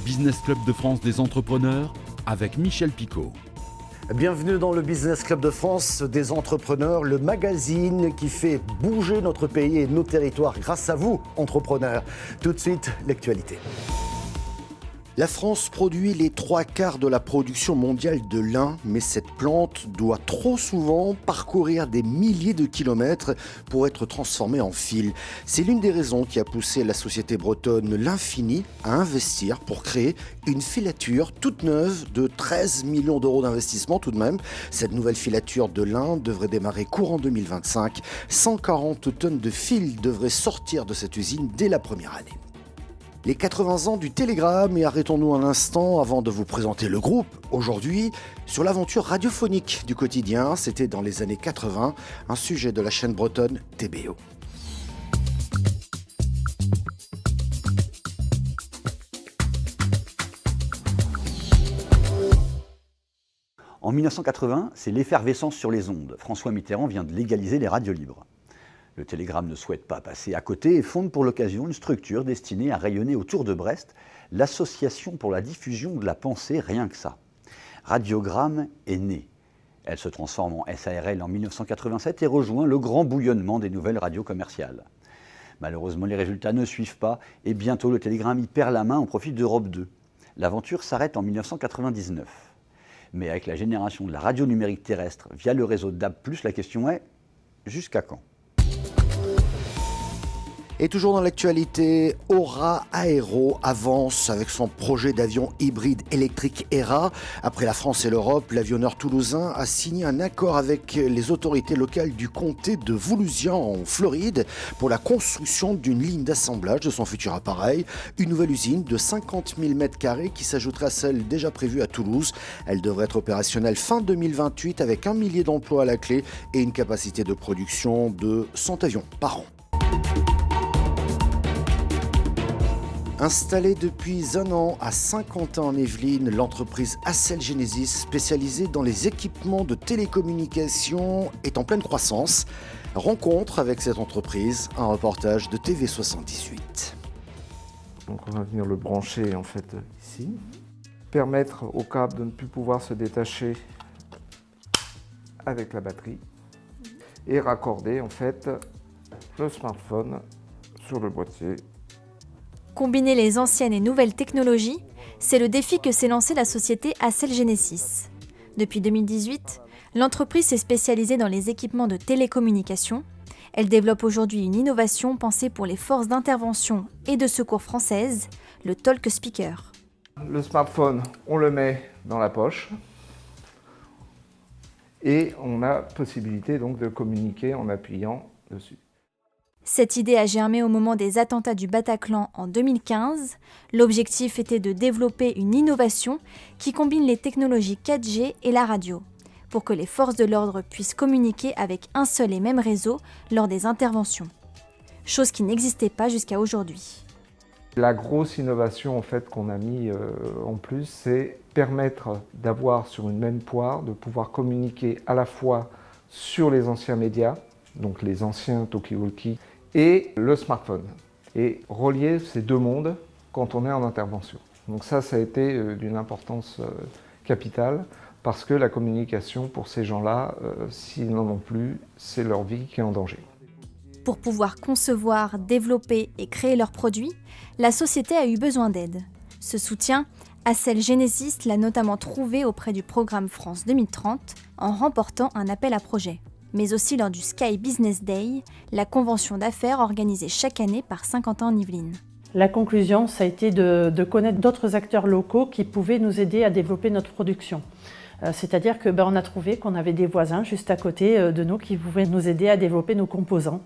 Business Club de France des entrepreneurs avec Michel Picot. Bienvenue dans le Business Club de France des entrepreneurs, le magazine qui fait bouger notre pays et nos territoires grâce à vous, entrepreneurs. Tout de suite, l'actualité. La France produit les 3/4 de la production mondiale de lin, mais cette plante doit trop souvent parcourir des milliers de kilomètres pour être transformée en fil. C'est l'une des raisons qui a poussé la société bretonne L'Infini à investir pour créer une filature toute neuve de 13 millions d'euros d'investissement tout de même. Cette nouvelle filature de lin devrait démarrer courant 2025. 140 tonnes de fil devraient sortir de cette usine dès la première année. Les 80 ans du télégramme, et arrêtons-nous un instant avant de vous présenter le groupe. Aujourd'hui, sur l'aventure radiophonique du quotidien, c'était dans les années 80, un sujet de la chaîne bretonne TBO. En 1980, c'est l'effervescence sur les ondes. François Mitterrand vient de légaliser les radios libres. Le Télégramme ne souhaite pas passer à côté et fonde pour l'occasion une structure destinée à rayonner autour de Brest, l'Association pour la diffusion de la pensée, rien que ça. Radiogramme est née. Elle se transforme en SARL en 1987 et rejoint le grand bouillonnement des nouvelles radios commerciales. Malheureusement, les résultats ne suivent pas et bientôt le Télégramme y perd la main au profit d'Europe 2. L'aventure s'arrête en 1999. Mais avec la génération de la radio numérique terrestre via le réseau DAB+, la question est « jusqu'à quand ?» Et toujours dans l'actualité, Aura Aero avance avec son projet d'avion hybride électrique ERA. Après la France et l'Europe, l'avionneur toulousain a signé un accord avec les autorités locales du comté de Volusia en Floride pour la construction d'une ligne d'assemblage de son futur appareil. Une nouvelle usine de 50 000 m² qui s'ajouterait à celle déjà prévue à Toulouse. Elle devrait être opérationnelle fin 2028 avec 1 millier d'emplois à la clé et une capacité de production de 100 avions par an. Installée depuis un an à Saint-Quentin en Yvelines, l'entreprise Accel Genesis, spécialisée dans les équipements de télécommunications, est en pleine croissance. Rencontre avec cette entreprise, un reportage de TV78. Donc on va venir le brancher en fait ici. Permettre au câble de ne plus pouvoir se détacher avec la batterie et raccorder en fait le smartphone sur le boîtier. Combiner les anciennes et nouvelles technologies, c'est le défi que s'est lancé la société Accel Genesis. Depuis 2018, l'entreprise s'est spécialisée dans les équipements de télécommunications. Elle développe aujourd'hui une innovation pensée pour les forces d'intervention et de secours françaises, le Talk Speaker. Le smartphone, on le met dans la poche et on a possibilité donc de communiquer en appuyant dessus. Cette idée a germé au moment des attentats du Bataclan en 2015. L'objectif était de développer une innovation qui combine les technologies 4G et la radio, pour que les forces de l'ordre puissent communiquer avec un seul et même réseau lors des interventions. Chose qui n'existait pas jusqu'à aujourd'hui. La grosse innovation en fait qu'on a mis en plus, c'est permettre d'avoir sur une même poire, de pouvoir communiquer à la fois sur les anciens médias, donc les anciens talkie-walkie, et le smartphone, et relier ces deux mondes quand on est en intervention. Donc ça a été d'une importance capitale, parce que la communication pour ces gens-là, s'ils n'en ont plus, c'est leur vie qui est en danger. Pour pouvoir concevoir, développer et créer leurs produits, la société a eu besoin d'aide. Ce soutien, Accel Genesis l'a notamment trouvé auprès du programme France 2030 en remportant un appel à projet, mais aussi lors du Sky Business Day, la convention d'affaires organisée chaque année par Saint-Quentin en Yvelines. La conclusion, ça a été de connaître d'autres acteurs locaux qui pouvaient nous aider à développer notre production. C'est-à-dire qu'on a trouvé qu'on avait des voisins juste à côté de nous qui pouvaient nous aider à développer nos composants.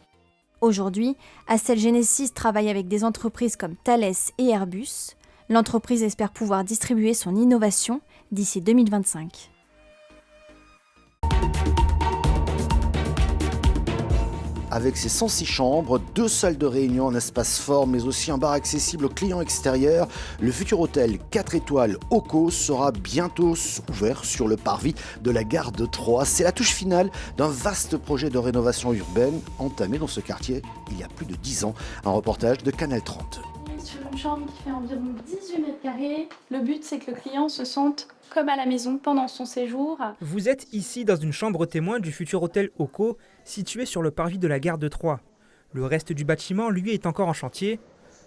Aujourd'hui, Accel Genesis travaille avec des entreprises comme Thales et Airbus. L'entreprise espère pouvoir distribuer son innovation d'ici 2025. Avec ses 106 chambres, 2 salles de réunion, un espace fort, mais aussi un bar accessible aux clients extérieurs, le futur hôtel 4 étoiles Oco sera bientôt ouvert sur le parvis de la gare de Troyes. C'est la touche finale d'un vaste projet de rénovation urbaine entamé dans ce quartier il y a plus de 10 ans. Un reportage de Canal 30. est sur une chambre qui fait environ 18 mètres carrés. Le but, c'est que le client se sente comme à la maison pendant son séjour. Vous êtes ici dans une chambre témoin du futur hôtel Oco, situé sur le parvis de la gare de Troyes. Le reste du bâtiment, lui, est encore en chantier.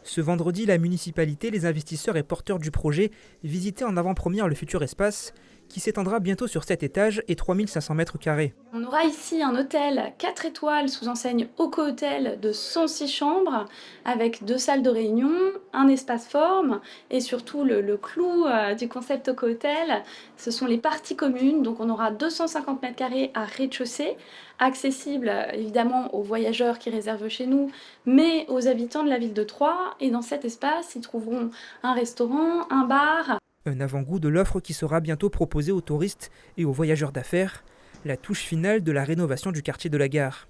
Ce vendredi, la municipalité, les investisseurs et porteurs du projet visitaient en avant-première le futur espace, qui s'étendra bientôt sur 7 étages et 3500 mètres carrés. On aura ici un hôtel 4 étoiles sous enseigne Oco Hôtel de 106 chambres, avec 2 salles de réunion, un espace forme, et surtout le clou du concept Oco Hôtel, ce sont les parties communes. Donc on aura 250 mètres carrés à rez-de-chaussée, accessible évidemment aux voyageurs qui réservent chez nous, mais aux habitants de la ville de Troyes. Et dans cet espace, ils trouveront un restaurant, un bar. Un avant-goût de l'offre qui sera bientôt proposée aux touristes et aux voyageurs d'affaires, la touche finale de la rénovation du quartier de la gare.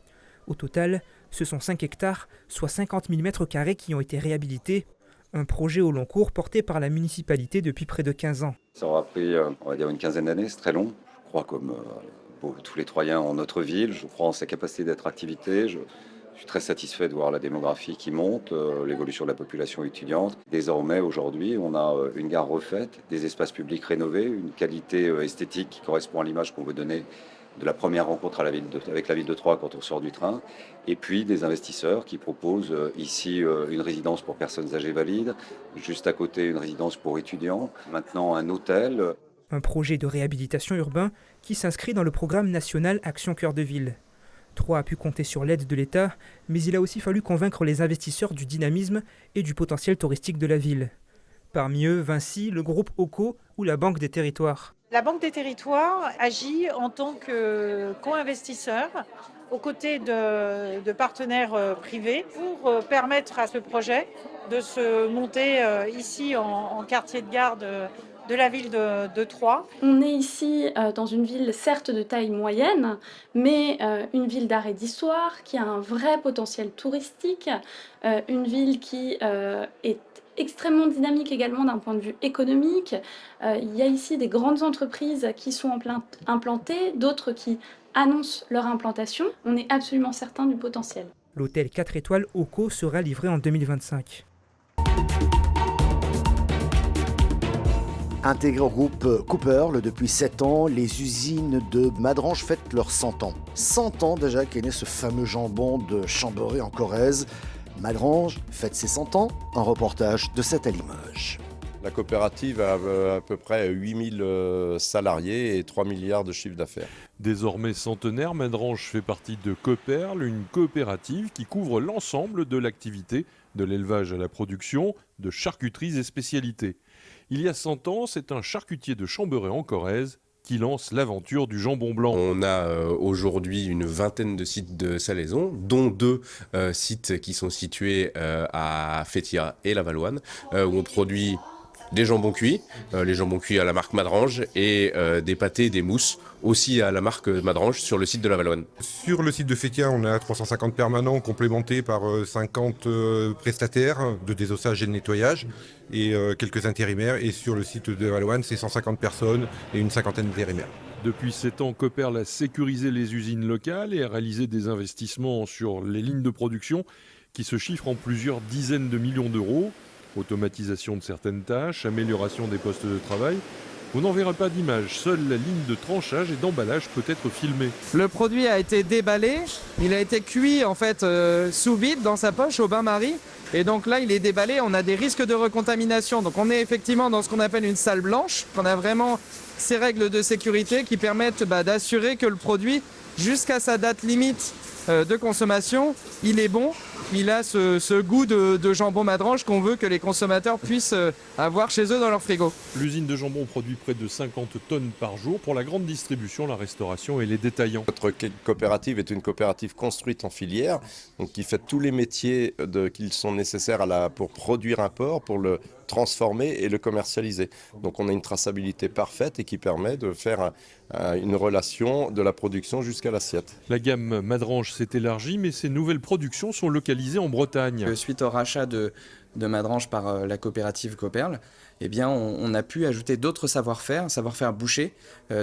Au total, ce sont 5 hectares, soit 50 000 mètres carrés qui ont été réhabilités. Un projet au long cours porté par la municipalité depuis près de 15 ans. Ça aura pris, on va dire, une quinzaine d'années, c'est très long. Je crois comme tous les Troyens en notre ville, je crois en sa capacité d'attractivité. Je suis très satisfait de voir la démographie qui monte, l'évolution de la population étudiante. Désormais, aujourd'hui, on a une gare refaite, des espaces publics rénovés, une qualité esthétique qui correspond à l'image qu'on veut donner de la première rencontre avec la ville de Troyes quand on sort du train, et puis des investisseurs qui proposent ici une résidence pour personnes âgées valides, juste à côté une résidence pour étudiants, maintenant un hôtel. Un projet de réhabilitation urbain qui s'inscrit dans le programme national Action Cœur de Ville. Troyes a pu compter sur l'aide de l'État, mais il a aussi fallu convaincre les investisseurs du dynamisme et du potentiel touristique de la ville. Parmi eux, Vinci, le groupe Oco ou la Banque des Territoires. La Banque des Territoires agit en tant que co-investisseur aux côtés de partenaires privés pour permettre à ce projet de se monter ici en quartier de gare de la ville de Troyes. On est ici dans une ville certes de taille moyenne, mais une ville d'art et d'histoire qui a un vrai potentiel touristique, une ville qui est extrêmement dynamique également d'un point de vue économique. Il y a ici des grandes entreprises qui sont implantées, d'autres qui annoncent leur implantation. On est absolument certain du potentiel. L'hôtel 4 étoiles Oco sera livré en 2025. Intégré au groupe Cooperl depuis 7 ans, les usines de Madrange fêtent leurs 100 ans. 100 ans déjà qu'est né ce fameux jambon de Chamberet en Corrèze. Madrange fête ses 100 ans, un reportage de 7 à Limoges. La coopérative a à peu près 8000 salariés et 3 milliards de chiffre d'affaires. Désormais centenaire, Madrange fait partie de Cooperl, une coopérative qui couvre l'ensemble de l'activité, de l'élevage à la production, de charcuteries et spécialités. Il y a 100 ans, c'est un charcutier de Chamberet en Corrèze qui lance l'aventure du jambon blanc. On a aujourd'hui une vingtaine de sites de salaison, dont 2 sites qui sont situés à Fétia et La Valloine, où on produit des jambons cuits, les jambons cuits à la marque Madrange, et des pâtés, des mousses, aussi à la marque Madrange, sur le site de La Valloine. Sur le site de Fétia, on a 350 permanents complémentés par 50 prestataires de désossage et de nettoyage, et quelques intérimaires. Et sur le site de La Valloine, c'est 150 personnes et une cinquantaine d'intérimaires. Depuis 7 ans, Cooperl a sécurisé les usines locales et a réalisé des investissements sur les lignes de production qui se chiffrent en plusieurs dizaines de millions d'euros. Automatisation de certaines tâches, amélioration des postes de travail. Vous n'en verrez pas d'image, seule la ligne de tranchage et d'emballage peut être filmée. Le produit a été déballé, il a été cuit en fait sous vide dans sa poche au bain-marie. Et donc là, il est déballé, on a des risques de recontamination. Donc on est effectivement dans ce qu'on appelle une salle blanche. On a vraiment ces règles de sécurité qui permettent d'assurer que le produit, jusqu'à sa date limite de consommation, il est bon. Il a ce goût de jambon Madrange qu'on veut que les consommateurs puissent avoir chez eux dans leur frigo. L'usine de jambon produit près de 50 tonnes par jour pour la grande distribution, la restauration et les détaillants. Notre coopérative est une coopérative construite en filière, donc qui fait tous les métiers qui sont nécessaires pour produire un porc, pour le transformer et le commercialiser. Donc on a une traçabilité parfaite et qui permet de faire une relation de la production jusqu'à l'assiette. La gamme Madrange s'est élargie, mais ces nouvelles productions sont localisées en Bretagne. Suite au rachat de Madrange par la coopérative Cooperl, eh bien, on a pu ajouter d'autres savoir-faire, savoir-faire boucher,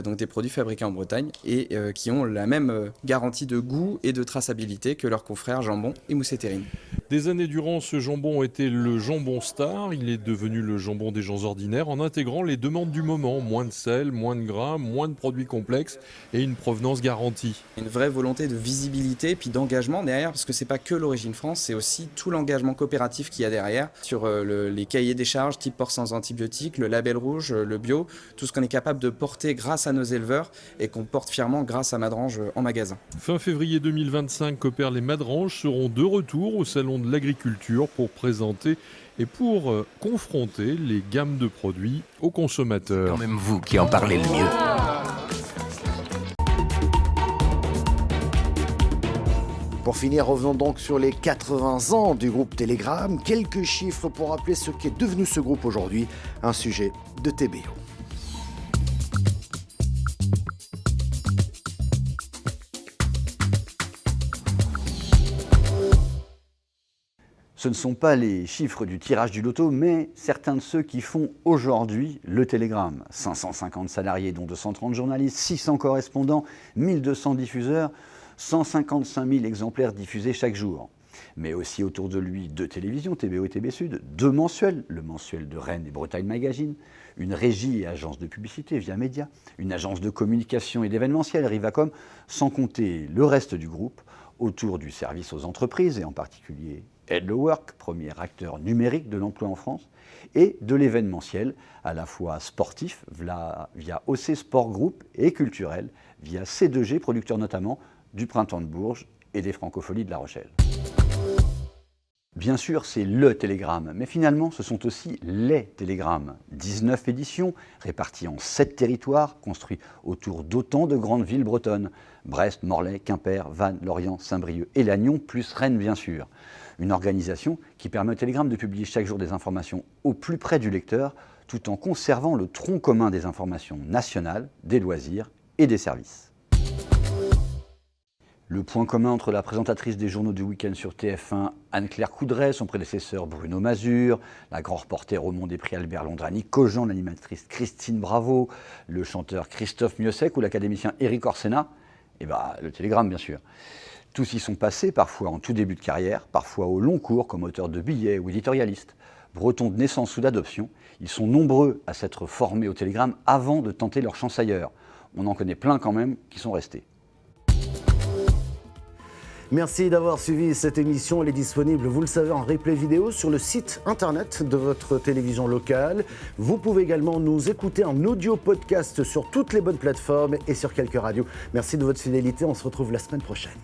donc des produits fabriqués en Bretagne et qui ont la même garantie de goût et de traçabilité que leurs confrères jambon et moussets terrine. Des années durant, ce jambon était le jambon star. Il est devenu le jambon des gens ordinaires en intégrant les demandes du moment. Moins de sel, moins de gras, moins de produits complexes et une provenance garantie. Une vraie volonté de visibilité puis d'engagement derrière, parce que c'est pas que l'origine France, c'est aussi tout l'engagement coopératif qu'il y a derrière sur les cahiers des charges type porc sans antibiotiques, le label rouge, le bio, tout ce qu'on est capable de porter grâce à nos éleveurs et qu'on porte fièrement grâce à Madrange en magasin. Fin février 2025, Copperle et Madrange seront de retour au Salon de l'Agriculture pour présenter et pour confronter les gammes de produits aux consommateurs. C'est quand même vous qui en parlez le mieux. Pour finir, revenons donc sur les 80 ans du groupe Telegram. Quelques chiffres pour rappeler ce qu'est devenu ce groupe aujourd'hui, un sujet de TBO. Ce ne sont pas les chiffres du tirage du loto, mais certains de ceux qui font aujourd'hui le Télégramme. 550 salariés, dont 230 journalistes, 600 correspondants, 1200 diffuseurs, 155 000 exemplaires diffusés chaque jour. Mais aussi autour de lui 2 télévisions, TBO et TB Sud, 2 mensuels, le mensuel de Rennes et Bretagne Magazine, une régie et agence de publicité Via Média, une agence de communication et d'événementiel Rivacom, sans compter le reste du groupe autour du service aux entreprises et en particulier Hello Work, premier acteur numérique de l'emploi en France, et de l'événementiel, à la fois sportif via OC Sport Group et culturel via C2G, producteur notamment du Printemps de Bourges et des Francopholies de La Rochelle. Bien sûr, c'est le Télégramme, mais finalement, ce sont aussi les Télégrammes. 19 éditions, réparties en 7 territoires, construits autour d'autant de grandes villes bretonnes. Brest, Morlaix, Quimper, Vannes, Lorient, Saint-Brieuc et Lannion, plus Rennes bien sûr. Une organisation qui permet au Télégramme de publier chaque jour des informations au plus près du lecteur, tout en conservant le tronc commun des informations nationales, des loisirs et des services. Le point commun entre la présentatrice des journaux du week-end sur TF1, Anne-Claire Coudray, son prédécesseur Bruno Mazur, la grand reporter au Monde des Prix Albert Londrani Cogent, l'animatrice Christine Bravo, le chanteur Christophe Miossec ou l'académicien Éric Orsena, le Télégramme bien sûr. Tous y sont passés, parfois en tout début de carrière, parfois au long cours comme auteurs de billets ou éditorialistes. Bretons de naissance ou d'adoption, ils sont nombreux à s'être formés au Télégramme avant de tenter leur chance ailleurs. On en connaît plein quand même qui sont restés. Merci d'avoir suivi cette émission. Elle est disponible, vous le savez, en replay vidéo sur le site internet de votre télévision locale. Vous pouvez également nous écouter en audio podcast sur toutes les bonnes plateformes et sur quelques radios. Merci de votre fidélité. On se retrouve la semaine prochaine.